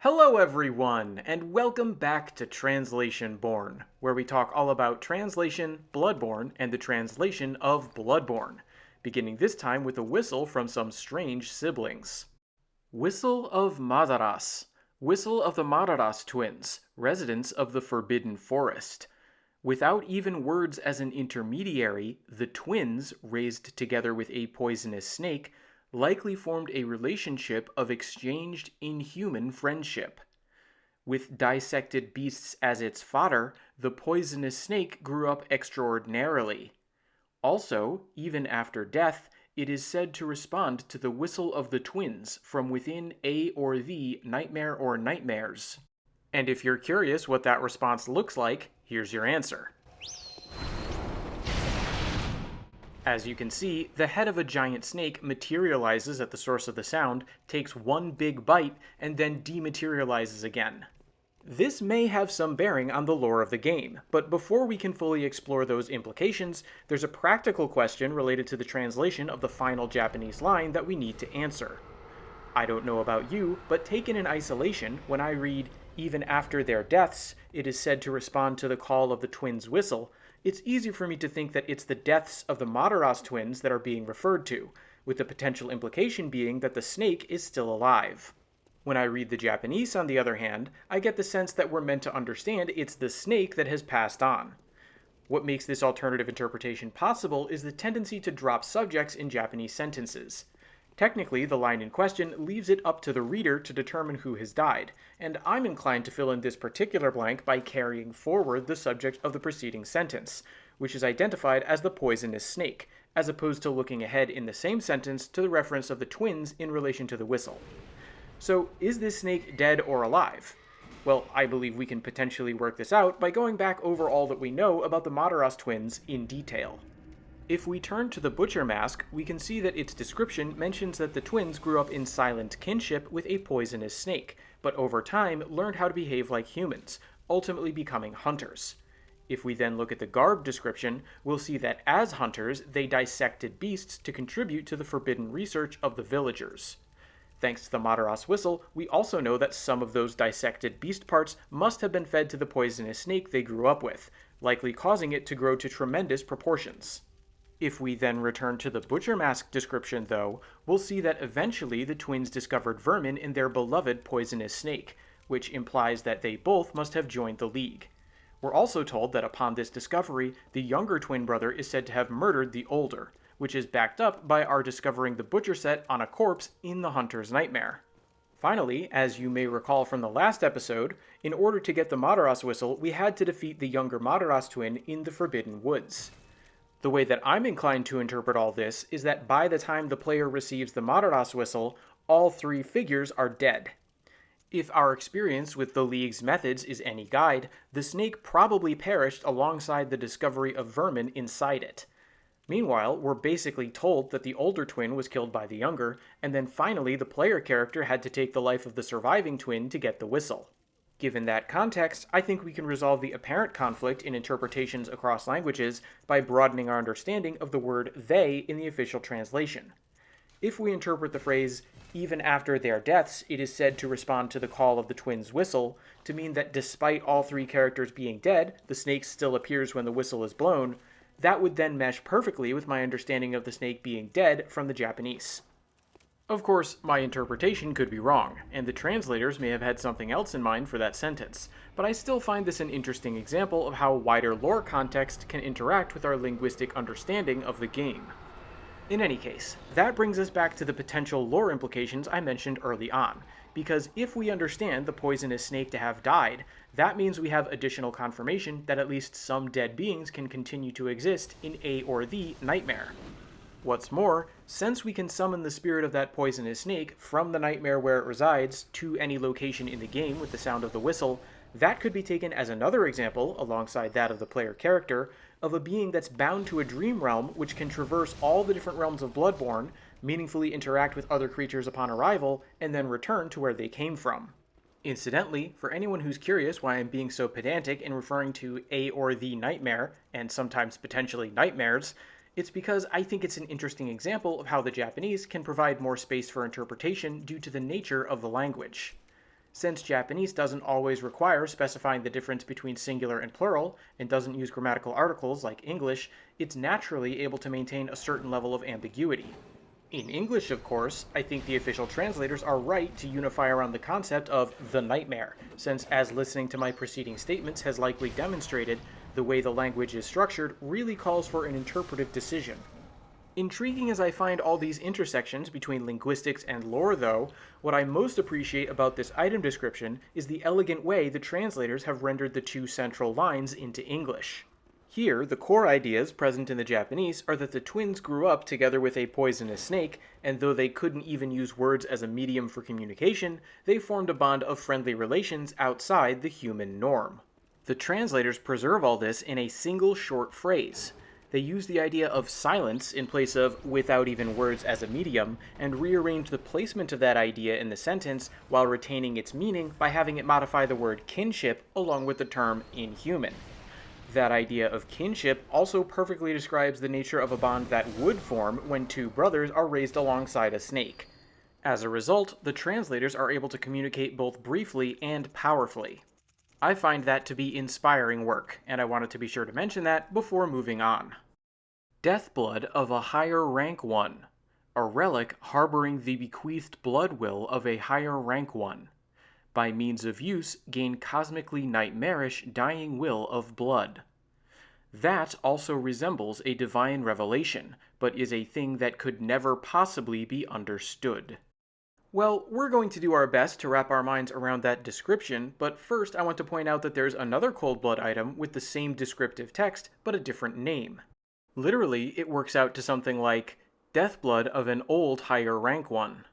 Hello everyone, and welcome back to Translationborne, where we talk all about translation, Bloodborne, and the translation of Bloodborne, beginning this time with a whistle from some strange siblings. Whistle of Madaras. Whistle of the Madaras twins, residents of the Forbidden Forest. Without even words as an intermediary, the twins, raised together with a poisonous snake, likely formed a relationship of exchanged inhuman friendship. With dissected beasts as its fodder, the poisonous snake grew up extraordinarily. Also, even after death, it is said to respond to the whistle of the twins from within a or the nightmare or nightmares. And if you're curious what that response looks like, here's your answer. As you can see, the head of a giant snake materializes at the source of the sound, takes one big bite, and then dematerializes again. This may have some bearing on the lore of the game, but before we can fully explore those implications, there's a practical question related to the translation of the final Japanese line that we need to answer. I don't know about you, but taken in isolation, when I read, "Even after their deaths, it is said to respond to the call of the twins' whistle," it's easy for me to think that it's the deaths of the Madaras twins that are being referred to, with the potential implication being that the snake is still alive. When I read the Japanese, on the other hand, I get the sense that we're meant to understand it's the snake that has passed on. What makes this alternative interpretation possible is the tendency to drop subjects in Japanese sentences. Technically, the line in question leaves it up to the reader to determine who has died, and I'm inclined to fill in this particular blank by carrying forward the subject of the preceding sentence, which is identified as the poisonous snake, as opposed to looking ahead in the same sentence to the reference of the twins in relation to the whistle. So, is this snake dead or alive? Well, I believe we can potentially work this out by going back over all that we know about the Madaras twins in detail. If we turn to the butcher mask, we can see that its description mentions that the twins grew up in silent kinship with a poisonous snake, but over time learned how to behave like humans, ultimately becoming hunters. If we then look at the garb description, we'll see that as hunters, they dissected beasts to contribute to the forbidden research of the villagers. Thanks to the Madaras Whistle, we also know that some of those dissected beast parts must have been fed to the poisonous snake they grew up with, likely causing it to grow to tremendous proportions. If we then return to the butcher mask description, though, we'll see that eventually the twins discovered vermin in their beloved poisonous snake, which implies that they both must have joined the League. We're also told that upon this discovery, the younger twin brother is said to have murdered the older, which is backed up by our discovering the butcher set on a corpse in the hunter's nightmare. Finally, as you may recall from the last episode, in order to get the Madaras Whistle, we had to defeat the younger Madaras twin in the Forbidden Woods. The way that I'm inclined to interpret all this is that by the time the player receives the Madaras Whistle, all three figures are dead. If our experience with the League's methods is any guide, the snake probably perished alongside the discovery of vermin inside it. Meanwhile, we're basically told that the older twin was killed by the younger, and then finally the player character had to take the life of the surviving twin to get the whistle. Given that context, I think we can resolve the apparent conflict in interpretations across languages by broadening our understanding of the word they in the official translation. If we interpret the phrase, "even after their deaths, it is said to respond to the call of the twins' whistle," to mean that despite all three characters being dead, the snake still appears when the whistle is blown, that would then mesh perfectly with my understanding of the snake being dead from the Japanese. Of course, my interpretation could be wrong, and the translators may have had something else in mind for that sentence, but I still find this an interesting example of how wider lore context can interact with our linguistic understanding of the game. In any case, that brings us back to the potential lore implications I mentioned early on, because if we understand the poisonous snake to have died, that means we have additional confirmation that at least some dead beings can continue to exist in a or the nightmare. What's more, since we can summon the spirit of that poisonous snake from the nightmare where it resides to any location in the game with the sound of the whistle, that could be taken as another example, alongside that of the player character, of a being that's bound to a dream realm which can traverse all the different realms of Bloodborne, meaningfully interact with other creatures upon arrival, and then return to where they came from. Incidentally, for anyone who's curious why I'm being so pedantic in referring to a or the nightmare, and sometimes potentially nightmares, it's because I think it's an interesting example of how the Japanese can provide more space for interpretation due to the nature of the language. Since Japanese doesn't always require specifying the difference between singular and plural, and doesn't use grammatical articles like English, it's naturally able to maintain a certain level of ambiguity. In English, of course, I think the official translators are right to unify around the concept of the nightmare, since as listening to my preceding statements has likely demonstrated, the way the language is structured really calls for an interpretive decision. Intriguing as I find all these intersections between linguistics and lore, though, what I most appreciate about this item description is the elegant way the translators have rendered the two central lines into English. Here, the core ideas present in the Japanese are that the twins grew up together with a poisonous snake, and though they couldn't even use words as a medium for communication, they formed a bond of friendly relations outside the human norm. The translators preserve all this in a single short phrase. They use the idea of silence in place of without even words as a medium, and rearrange the placement of that idea in the sentence while retaining its meaning by having it modify the word kinship along with the term inhuman. That idea of kinship also perfectly describes the nature of a bond that would form when two brothers are raised alongside a snake. As a result, the translators are able to communicate both briefly and powerfully. I find that to be inspiring work, and I wanted to be sure to mention that before moving on. Deathblood of a higher rank one. A relic harboring the bequeathed blood will of a higher rank one. By means of use, gain cosmically nightmarish dying will of blood. That also resembles a divine revelation, but is a thing that could never possibly be understood. Well, we're going to do our best to wrap our minds around that description, but first I want to point out that there's another Coldblood item with the same descriptive text, but a different name. Literally, it works out to something like, Deathblood of an old higher rank one.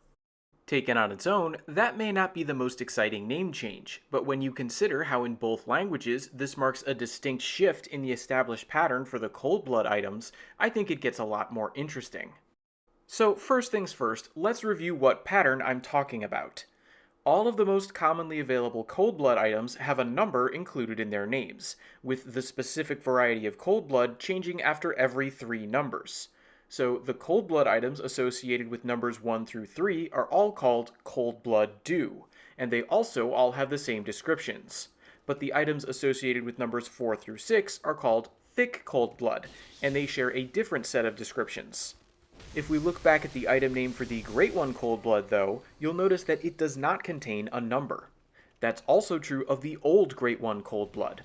Taken on its own, that may not be the most exciting name change, but when you consider how in both languages this marks a distinct shift in the established pattern for the Coldblood items, I think it gets a lot more interesting. So first things first, let's review what pattern I'm talking about. All of the most commonly available Coldblood items have a number included in their names, with the specific variety of Coldblood changing after every 3 numbers. So the Coldblood items associated with numbers 1 through 3 are all called Coldblood Dew, and they also all have the same descriptions. But the items associated with numbers 4 through 6 are called Thick Coldblood, and they share a different set of descriptions. If we look back at the item name for the Great One Coldblood, though, you'll notice that it does not contain a number. That's also true of the old Great One Coldblood.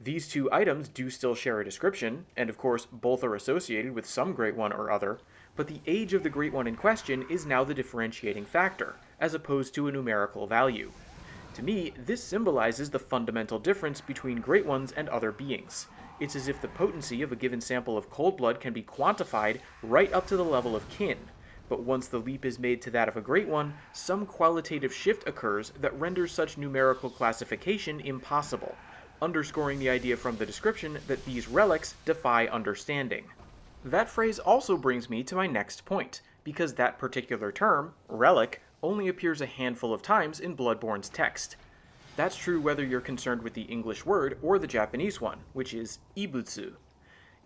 These two items do still share a description, and of course both are associated with some Great One or other, but the age of the Great One in question is now the differentiating factor, as opposed to a numerical value. To me, this symbolizes the fundamental difference between Great Ones and other beings. It's as if the potency of a given sample of Coldblood can be quantified right up to the level of kin, but once the leap is made to that of a Great One, some qualitative shift occurs that renders such numerical classification impossible, underscoring the idea from the description that these relics defy understanding. That phrase also brings me to my next point, because that particular term, relic, only appears a handful of times in Bloodborne's text. That's true whether you're concerned with the English word or the Japanese one, which is ibutsu.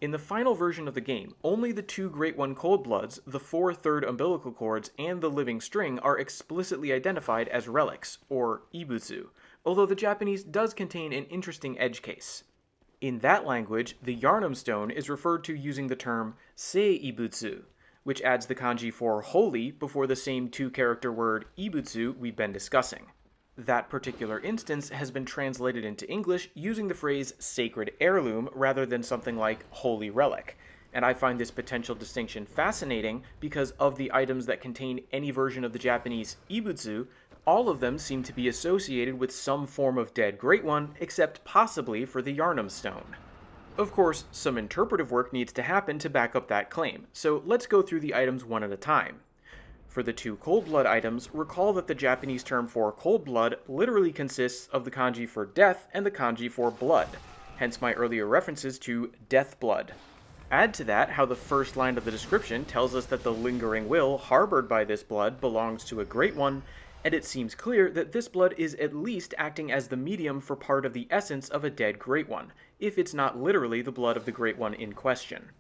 In the final version of the game, only the 2 Great One Coldbloods, the 4 third umbilical cords, and the living string are explicitly identified as relics, or ibutsu, although the Japanese does contain an interesting edge case. In that language, the Heirlooms stone is referred to using the term sei ibutsu, which adds the kanji for holy before the same 2-character word ibutsu we've been discussing. That particular instance has been translated into English using the phrase sacred heirloom rather than something like holy relic, and I find this potential distinction fascinating because of the items that contain any version of the Japanese ibutsu, all of them seem to be associated with some form of dead Great One, except possibly for the Heirlooms stone. Of course, some interpretive work needs to happen to back up that claim, so let's go through the items one at a time. For the 2 Coldblood items, recall that the Japanese term for Coldblood literally consists of the kanji for death and the kanji for blood, hence my earlier references to Deathblood. Add to that how the first line of the description tells us that the lingering will harbored by this blood belongs to a Great One, and it seems clear that this blood is at least acting as the medium for part of the essence of a dead Great One, if it's not literally the blood of the Great One in question.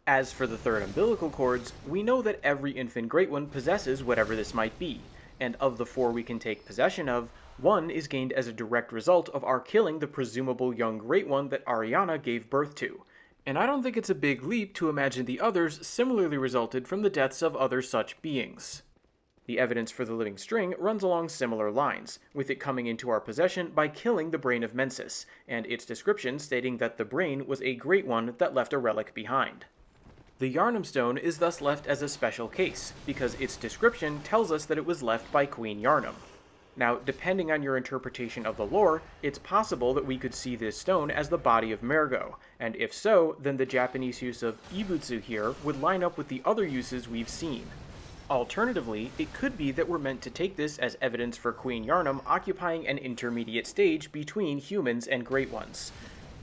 As for the 3rd umbilical cords, we know that every infant Great One possesses whatever this might be, and of the 4 we can take possession of, One is gained as a direct result of our killing the presumable young Great One that Ariana gave birth to, and I don't think it's a big leap to imagine the others similarly resulted from the deaths of other such beings. The evidence for the living string runs along similar lines, with it coming into our possession by killing the brain of Mensis, and its description stating that the brain was a Great One that left a relic behind. The Heirloom stone is thus left as a special case, because its description tells us that it was left by Queen Heirloom. Now, depending on your interpretation of the lore, it's possible that we could see this stone as the body of Mergo, and if so, then the Japanese use of ibutsu here would line up with the other uses we've seen. Alternatively, it could be that we're meant to take this as evidence for Queen Heirloom occupying an intermediate stage between humans and Great Ones.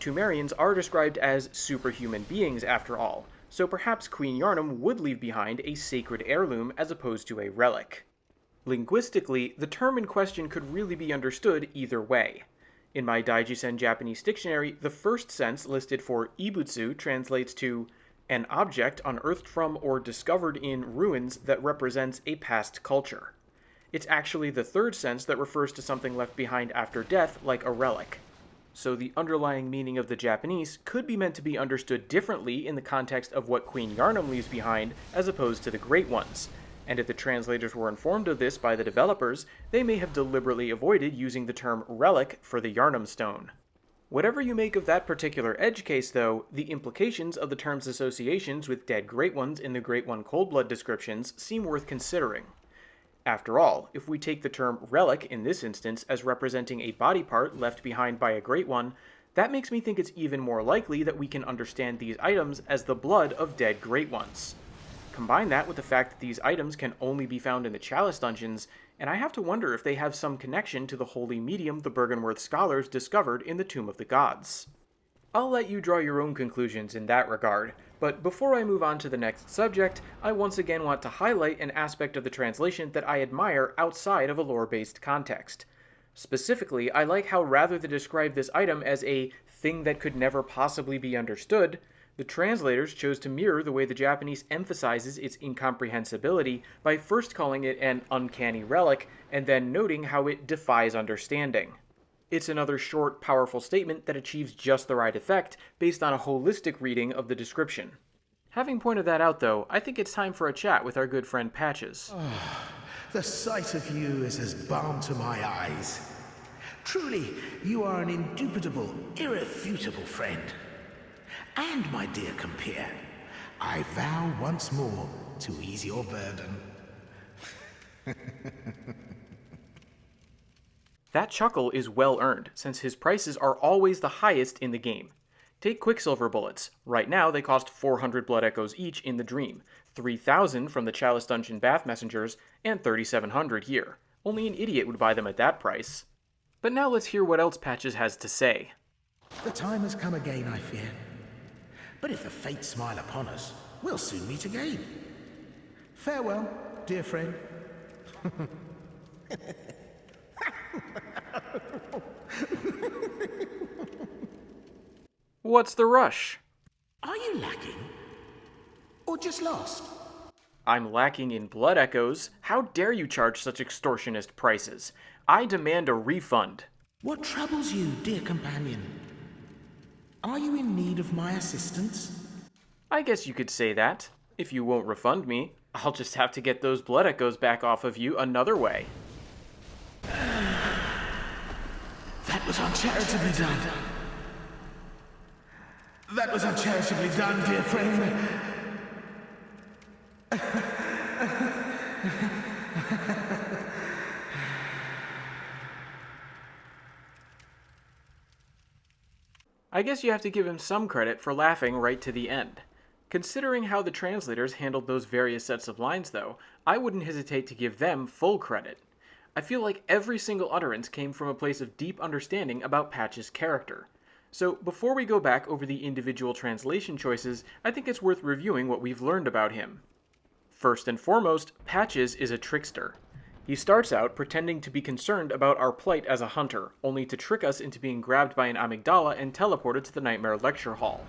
Pthumerians are described as superhuman beings after all, so perhaps Queen Heirloom would leave behind a sacred heirloom as opposed to a relic. Linguistically, the term in question could really be understood either way. In my Daijisen Japanese dictionary, the first sense listed for ibutsu translates to an object unearthed from or discovered in ruins that represents a past culture. It's actually the third sense that refers to something left behind after death, like a relic. So the underlying meaning of the Japanese could be meant to be understood differently in the context of what Queen Heirloom leaves behind as opposed to the Great Ones, and if the translators were informed of this by the developers, they may have deliberately avoided using the term relic for the Heirloom stone. Whatever you make of that particular edge case, though, the implications of the term's associations with dead Great Ones in the Great One Coldblood descriptions seem worth considering. After all, if we take the term relic in this instance as representing a body part left behind by a Great One, that makes me think it's even more likely that we can understand these items as the blood of dead Great Ones. Combine that with the fact that these items can only be found in the Chalice dungeons, and I have to wonder if they have some connection to the holy medium the Byrgenwerth scholars discovered in the Tomb of the Gods. I'll let you draw your own conclusions in that regard, but before I move on to the next subject, I once again want to highlight an aspect of the translation that I admire outside of a lore-based context. Specifically, I like how rather than describe this item as a thing that could never possibly be understood, the translators chose to mirror the way the Japanese emphasizes its incomprehensibility by first calling it an uncanny relic and then noting how it defies understanding. It's another short, powerful statement that achieves just the right effect based on a holistic reading of the description. Having pointed that out, though, I think it's time for a chat with our good friend Patches. The sight of you is as balm to my eyes. Truly, you are an indubitable, irrefutable friend. And, my dear compeer, I vow once more to ease your burden. That chuckle is well earned, since his prices are always the highest in the game. Take Quicksilver bullets. Right now they cost 400 blood echoes each in the Dream, 3,000 from the Chalice Dungeon Bath Messengers, and 3,700 here. Only an idiot would buy them at that price. But now let's hear what else Patches has to say. The time has come again, I fear. But if the fates smile upon us, we'll soon meet again. Farewell, dear friend. What's the rush? Are you lacking? Or just lost? I'm lacking in blood echoes. How dare you charge such extortionist prices? I demand a refund. What troubles you, dear companion? Are you in need of my assistance? I guess you could say that. If you won't refund me, I'll just have to get those blood echoes back off of you another way. That was uncharitably done. That was uncharitably done, dear friend. I guess you have to give him some credit for laughing right to the end. Considering how the translators handled those various sets of lines, though, I wouldn't hesitate to give them full credit. I feel like every single utterance came from a place of deep understanding about Patch's character. So before we go back over the individual translation choices, I think it's worth reviewing what we've learned about him. First and foremost, Patches is a trickster. He starts out pretending to be concerned about our plight as a hunter, only to trick us into being grabbed by an amygdala and teleported to the Nightmare Lecture Hall.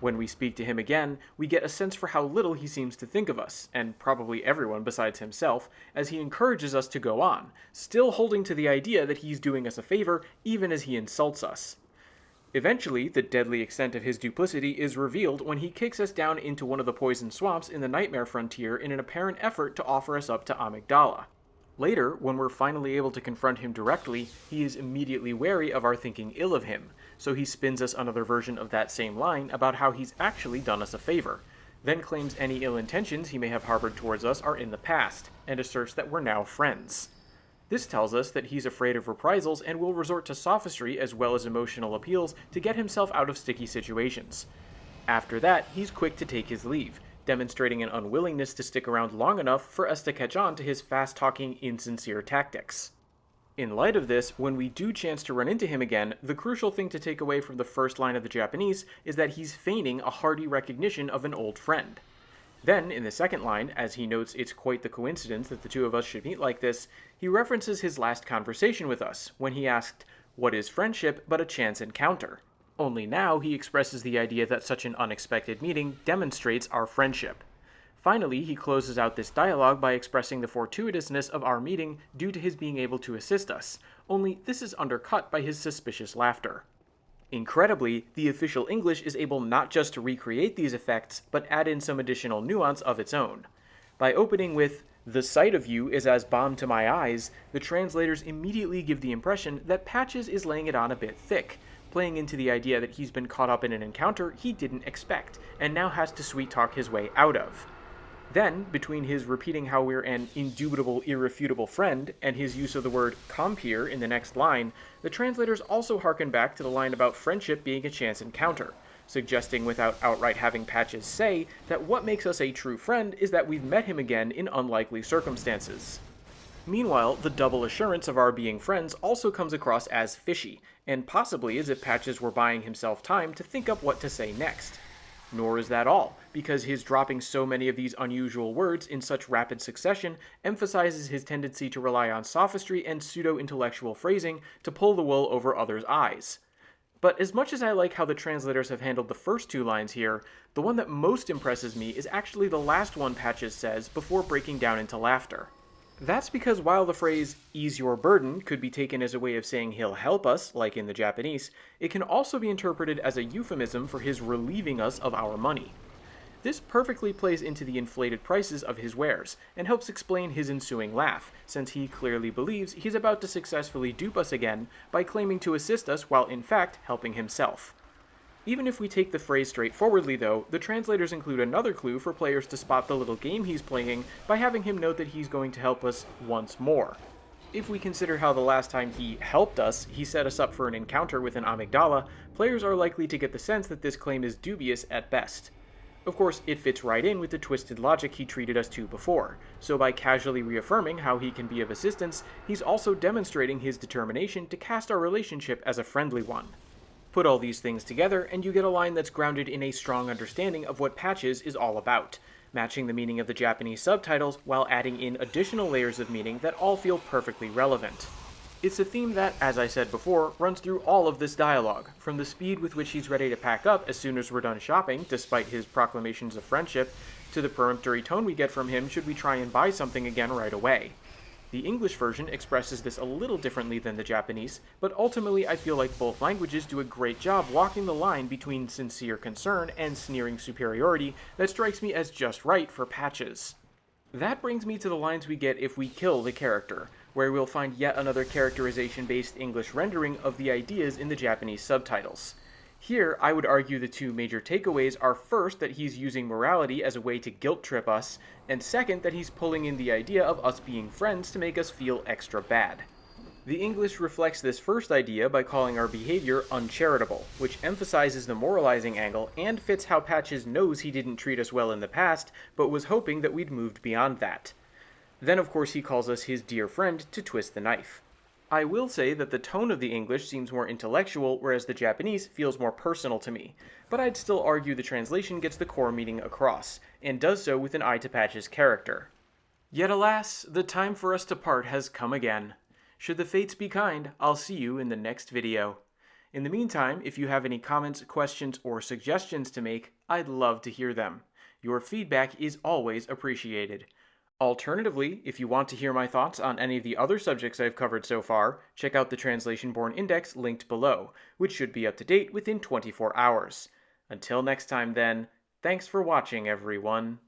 When we speak to him again, we get a sense for how little he seems to think of us, and probably everyone besides himself, as he encourages us to go on, still holding to the idea that he's doing us a favor even as he insults us. Eventually, the deadly extent of his duplicity is revealed when he kicks us down into one of the poison swamps in the Nightmare Frontier in an apparent effort to offer us up to amygdala. Later, when we're finally able to confront him directly, he is immediately wary of our thinking ill of him, so he spins us another version of that same line about how he's actually done us a favor, then claims any ill intentions he may have harbored towards us are in the past, and asserts that we're now friends. This tells us that he's afraid of reprisals and will resort to sophistry as well as emotional appeals to get himself out of sticky situations. After that, he's quick to take his leave, demonstrating an unwillingness to stick around long enough for us to catch on to his fast-talking, insincere tactics. In light of this, when we do chance to run into him again, the crucial thing to take away from the first line of the Japanese is that he's feigning a hearty recognition of an old friend. Then, in the second line, as he notes it's quite the coincidence that the two of us should meet like this, he references his last conversation with us, when he asked, "What is friendship but a chance encounter?" Only now he expresses the idea that such an unexpected meeting demonstrates our friendship. Finally, he closes out this dialogue by expressing the fortuitousness of our meeting due to his being able to assist us, only this is undercut by his suspicious laughter. Incredibly, the official English is able not just to recreate these effects, but add in some additional nuance of its own. By opening with, "The sight of you is as balm to my eyes," the translators immediately give the impression that Patches is laying it on a bit thick, playing into the idea that he's been caught up in an encounter he didn't expect, and now has to sweet-talk his way out of. Then, between his repeating how we're an indubitable, irrefutable friend, and his use of the word compeer in the next line, the translators also harken back to the line about friendship being a chance encounter, suggesting without outright having Patches say that what makes us a true friend is that we've met him again in unlikely circumstances. Meanwhile, the double assurance of our being friends also comes across as fishy, and possibly as if Patches were buying himself time to think up what to say next. Nor is that all, because his dropping so many of these unusual words in such rapid succession emphasizes his tendency to rely on sophistry and pseudo-intellectual phrasing to pull the wool over others' eyes. But as much as I like how the translators have handled the first two lines here, the one that most impresses me is actually the last one Patches says before breaking down into laughter. That's because while the phrase, "ease your burden," could be taken as a way of saying he'll help us, like in the Japanese, it can also be interpreted as a euphemism for his relieving us of our money. This perfectly plays into the inflated prices of his wares, and helps explain his ensuing laugh, since he clearly believes he's about to successfully dupe us again by claiming to assist us while in fact helping himself. Even if we take the phrase straightforwardly though, the translators include another clue for players to spot the little game he's playing by having him note that he's going to help us once more. If we consider how the last time he helped us, he set us up for an encounter with an amygdala, players are likely to get the sense that this claim is dubious at best. Of course, it fits right in with the twisted logic he treated us to before, so by casually reaffirming how he can be of assistance, he's also demonstrating his determination to cast our relationship as a friendly one. Put all these things together, and you get a line that's grounded in a strong understanding of what Patches is all about, matching the meaning of the Japanese subtitles while adding in additional layers of meaning that all feel perfectly relevant. It's a theme that, as I said before, runs through all of this dialogue, from the speed with which he's ready to pack up as soon as we're done shopping, despite his proclamations of friendship, to the peremptory tone we get from him should we try and buy something again right away. The English version expresses this a little differently than the Japanese, but ultimately I feel like both languages do a great job walking the line between sincere concern and sneering superiority that strikes me as just right for Patches. That brings me to the lines we get if we kill the character, where we'll find yet another characterization-based English rendering of the ideas in the Japanese subtitles. Here, I would argue the two major takeaways are first that he's using morality as a way to guilt-trip us, and second that he's pulling in the idea of us being friends to make us feel extra bad. The English reflects this first idea by calling our behavior uncharitable, which emphasizes the moralizing angle and fits how Patches knows he didn't treat us well in the past, but was hoping that we'd moved beyond that. Then of course he calls us his dear friend to twist the knife. I will say that the tone of the English seems more intellectual, whereas the Japanese feels more personal to me, but I'd still argue the translation gets the core meaning across, and does so with an eye to Patch's character. Yet alas, the time for us to part has come again. Should the fates be kind, I'll see you in the next video. In the meantime, if you have any comments, questions, or suggestions to make, I'd love to hear them. Your feedback is always appreciated. Alternatively, if you want to hear my thoughts on any of the other subjects I've covered so far, check out the Translationborne Index linked below, which should be up to date within 24 hours. Until next time then, thanks for watching everyone.